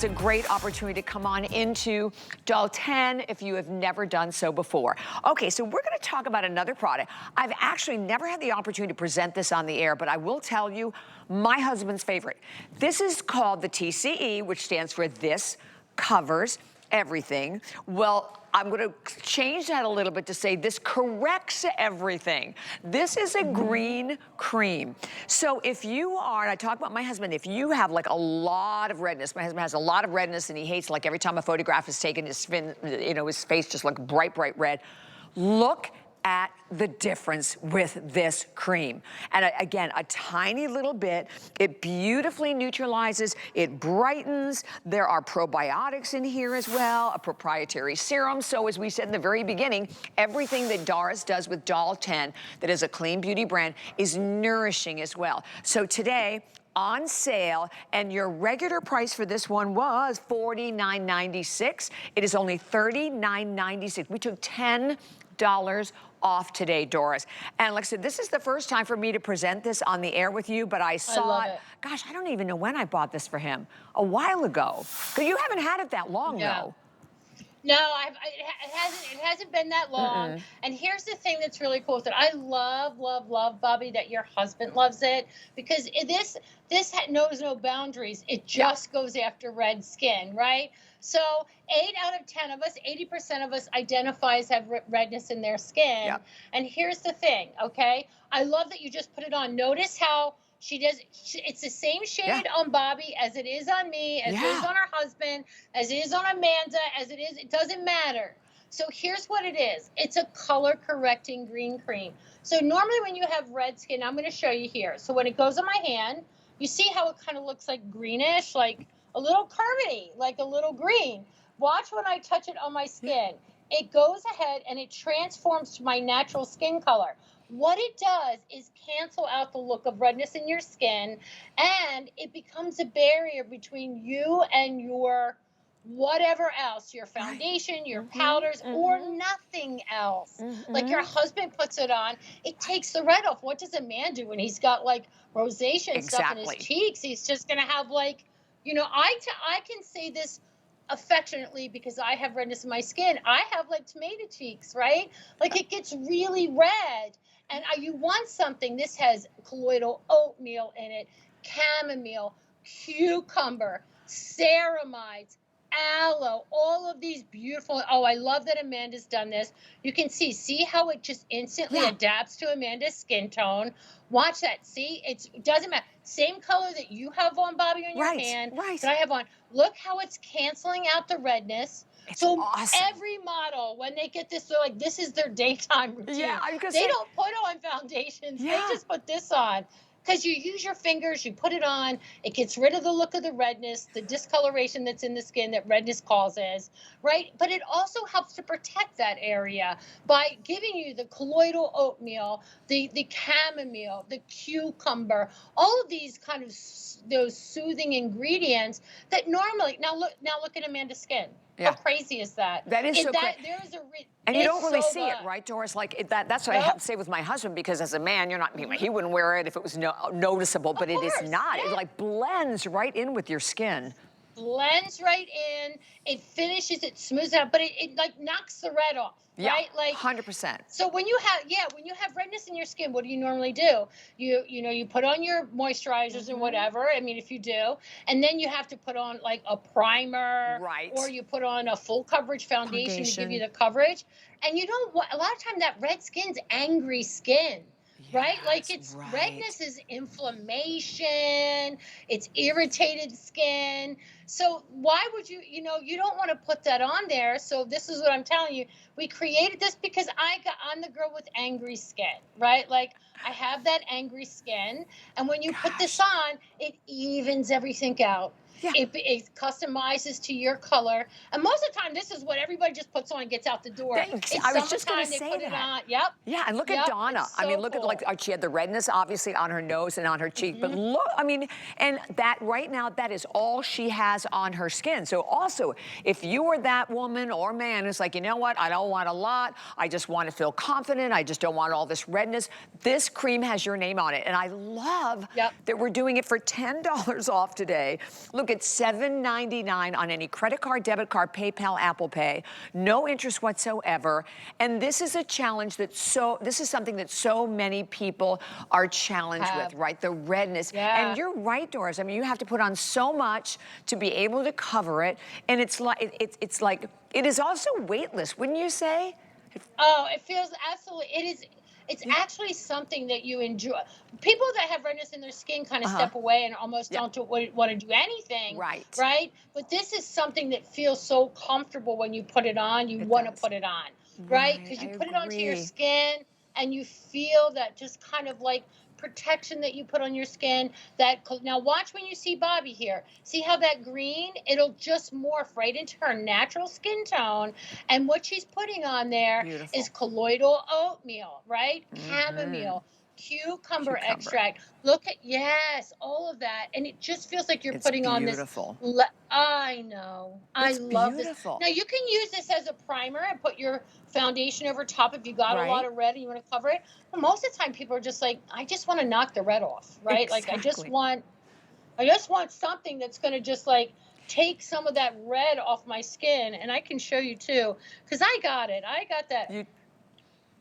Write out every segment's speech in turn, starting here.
is a great opportunity to come on into Doll 10 if you have never done so before. Okay, so we're gonna talk about another product. I've actually never had the opportunity to present this on the air, but I will tell you, my husband's favorite. This is called the TCE, which stands for This Covers Everything. Well, I'm gonna change that a little bit to say this corrects everything. This is a green cream. So if you are, and I talk about my husband, if you have like a lot of redness, my husband has a lot of redness and he hates like every time a photograph is taken, his face just look bright, bright red. Look at the difference with this cream. And again, a tiny little bit, it beautifully neutralizes, it brightens, there are probiotics in here as well, a proprietary serum. So as we said in the very beginning, everything that Doris does with Doll 10, that is a clean beauty brand, is nourishing as well. So today, on sale, and your regular price for this one was $49.96. It is only $39.96. We took $10 off today, Doris. And like I said, this is the first time for me to present this on the air with you, but I saw it. Gosh, I don't even know when I bought this for him. A while ago. But you haven't had it that long, though. No, it hasn't been that long. And here's the thing that's really cool with it. I love, love, love, Bobby, that your husband loves it, because this knows no boundaries. It just goes after red skin, right? So 8 out of 10 of us, 80% of us identify as have redness in their skin. And here's the thing, okay? I love that you just put it on. Notice how she does, it's the same shade on Bobby as it is on me, as it is on her husband, as it is on Amanda, as it is, it doesn't matter. So here's what it is. It's a color correcting green cream. So normally when you have red skin, I'm gonna show you here. So when it goes on my hand, you see how it kind of looks like greenish, like a little carminy, like a little green. Watch when I touch it on my skin. It goes ahead and it transforms to my natural skin color. What it does is cancel out the look of redness in your skin, and it becomes a barrier between you and your whatever else, your foundation, your powders, or nothing else. Like your husband puts it on, it takes the red off. What does a man do when he's got like rosacea and stuff in his cheeks? He's just gonna have like, you know, I can say this affectionately because I have redness in my skin. I have like tomato cheeks, right? Like it gets really red. And you want something, this has colloidal oatmeal in it, chamomile, cucumber, ceramides, aloe, all of these beautiful, oh, I love that Amanda's done this. You can see how it just instantly adapts to Amanda's skin tone. Watch that, see, it doesn't matter. Same color that you have on, Bobby, on your hand, that I have on. Look how it's canceling out the redness. It's awesome. Every model, when they get this, they're like, this is their daytime routine. They don't put on foundations. They just put this on. Because you use your fingers, you put it on, it gets rid of the look of the redness, the discoloration that's in the skin that redness causes, right? But it also helps to protect that area by giving you the colloidal oatmeal, the chamomile, the cucumber, all of these kind of those soothing ingredients that normally, now look at Amanda's skin. How crazy is that? That is so crazy. And you don't really see it, right, Doris? Like that's what I have to say with my husband, because as a man, you're not, he wouldn't wear it if it was noticeable, but it is not. It like blends right in with your skin. Blends right in, it finishes, it smooths out, but it like knocks the red off, right? Like 100%. So when you have redness in your skin, what do you normally do? You put on your moisturizers and whatever. I mean, if you do, and then you have to put on like a primer, or you put on a full coverage foundation to give you the coverage. And you don't want, a lot of time that red skin's angry skin. Right? Like redness is inflammation, it's irritated skin. So why would you don't want to put that on there. So this is what I'm telling you. We created this because I'm the girl with angry skin, right? Like I have that angry skin. And when you put this on, it evens everything out. It customizes to your color. And most of the time, this is what everybody just puts on and gets out the door. I was just going to say that. Yeah, and look at Donna. I mean, look at, like, she had the redness, obviously, on her nose and on her cheek. But look, I mean, and that right now, that is all she has on her skin. So also, if you were that woman or man who's like, you know what, I don't want a lot. I just want to feel confident. I just don't want all this redness. This cream has your name on it. And I love that we're doing it for $10 off today. Look look at $7.99 on any credit card, debit card, PayPal, Apple Pay. No interest whatsoever. And this is a challenge this is something that so many people are challenged with, right? The redness. Yeah. And you're right, Doris. I mean, you have to put on so much to be able to cover it. And it's like, it is also weightless, wouldn't you say? Oh, it feels absolutely, it's actually something that you enjoy. People that have redness in their skin kind of step away and almost don't want to do anything. Right. Right? But this is something that feels so comfortable when you put it on, you want to put it on. Right? Because you put it onto your skin and you feel that just kind of like protection that you put on your skin. Now watch when you see Bobby here. See how that green, it'll just morph right into her natural skin tone. And what she's putting on there is colloidal oatmeal, right? Chamomile, cucumber extract. Look at, all of that. And it just feels like you're putting on this. I know. I love this. Now you can use this as a primer and put your foundation over top if you got a lot of red and you want to cover it. But most of the time people are just like, I just want to knock the red off, right? Like I just want something that's going to just like take some of that red off my skin. And I can show you too, because I got it. I got that.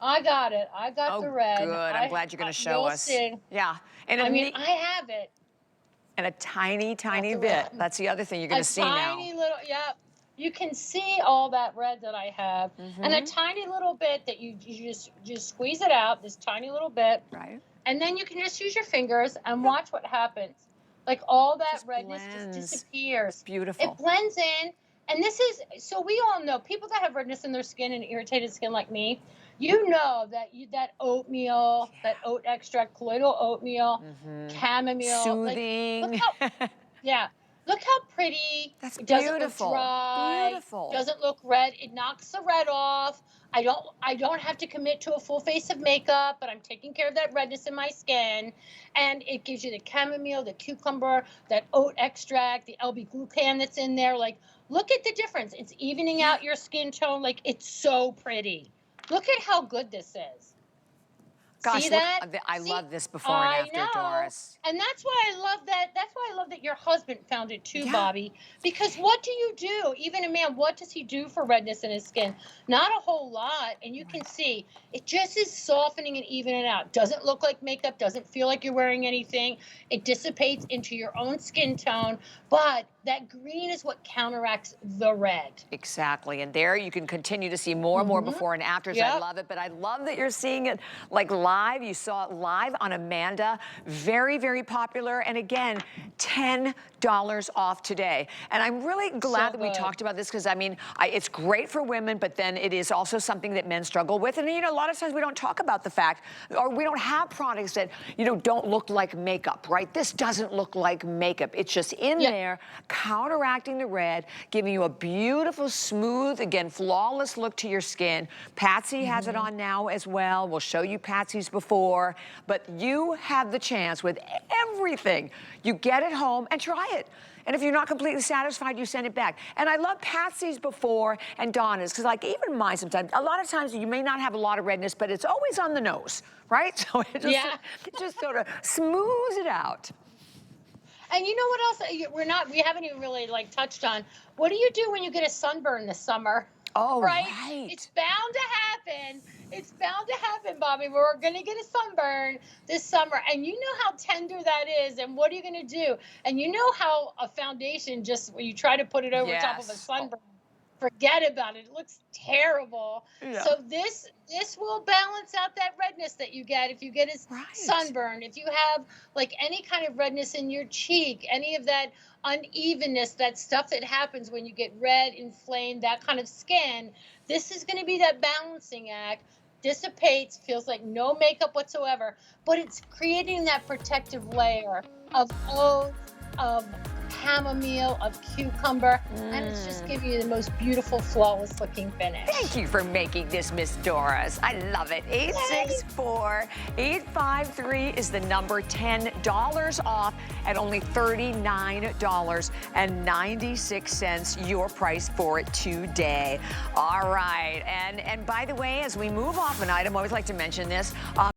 I got it. I got the red. Good. I'm glad you're going to show us. Yeah. And I mean, I have it. And a tiny, tiny bit. That's the other thing you're going to see now. A tiny little, you can see all that red that I have. And a tiny little bit that you just squeeze it out, this tiny little bit. Right. And then you can just use your fingers and watch what happens. Like all that redness just disappears. It's beautiful. It blends in. And this is, so we all know, people that have redness in their skin and irritated skin like me, you know that oatmeal, that oat extract, colloidal oatmeal, chamomile. Soothing. Like, look how pretty. That's it doesn't beautiful. Look dry. Beautiful. Doesn't look red. It knocks the red off. I don't have to commit to a full face of makeup, but I'm taking care of that redness in my skin. And it gives you the chamomile, the cucumber, that oat extract, the L-glucan that's in there. Like, look at the difference. It's evening out your skin tone. Like, it's so pretty. Look at how good this is. Gosh, see that? I love this before and after, Doris. And that's why I love that. That's why I love that your husband found it too, Bobby. Because what do you do? Even a man, what does he do for redness in his skin? Not a whole lot. And you can see it just is softening and evening it out. Doesn't look like makeup. Doesn't feel like you're wearing anything. It dissipates into your own skin tone. But that green is what counteracts the red. Exactly. And there you can continue to see more and more before and afters. I love it. But I love that you're seeing it like live. You saw it live on Amanda. Very, very popular. And again, $10 off today. And I'm really glad that we talked about this because, I mean, it's great for women, but then it is also something that men struggle with. And, you know, a lot of times we don't talk about the fact, or we don't have products that, you know, don't look like makeup, right? This doesn't look like makeup. It's just in there, counteracting the red, giving you a beautiful, smooth, again, flawless look to your skin. Patsy has it on now as well. We'll show you Patsy's before, but you have the chance with everything. You get it home and try it. And if you're not completely satisfied, you send it back. And I love Patsy's before and Donna's, because like even mine sometimes, a lot of times you may not have a lot of redness, but it's always on the nose, right? So it just sort of smooths it out. And you know what else we haven't even really like touched on? What do you do when you get a sunburn this summer? Oh, right. It's bound to happen. It's bound to happen, Bobby. We're going to get a sunburn this summer. And you know how tender that is. And what are you going to do? And you know how a foundation, just when you try to put it over top of a sunburn, forget about it. It looks terrible. So this will balance out that redness that you get if you get a sunburn. If you have like any kind of redness in your cheek, any of that unevenness, that stuff that happens when you get red, inflamed, that kind of skin, this is going to be that balancing act. Dissipates, feels like no makeup whatsoever, but it's creating that protective layer of oat, of chamomile, of cucumber, and it's just giving you the most beautiful, flawless looking finish. Thank you for making this, Miss Doris. I love it. 864-853 is the number. $10 off at only $39.96, your price for it today. All right, and by the way, as we move off an item, I always like to mention this.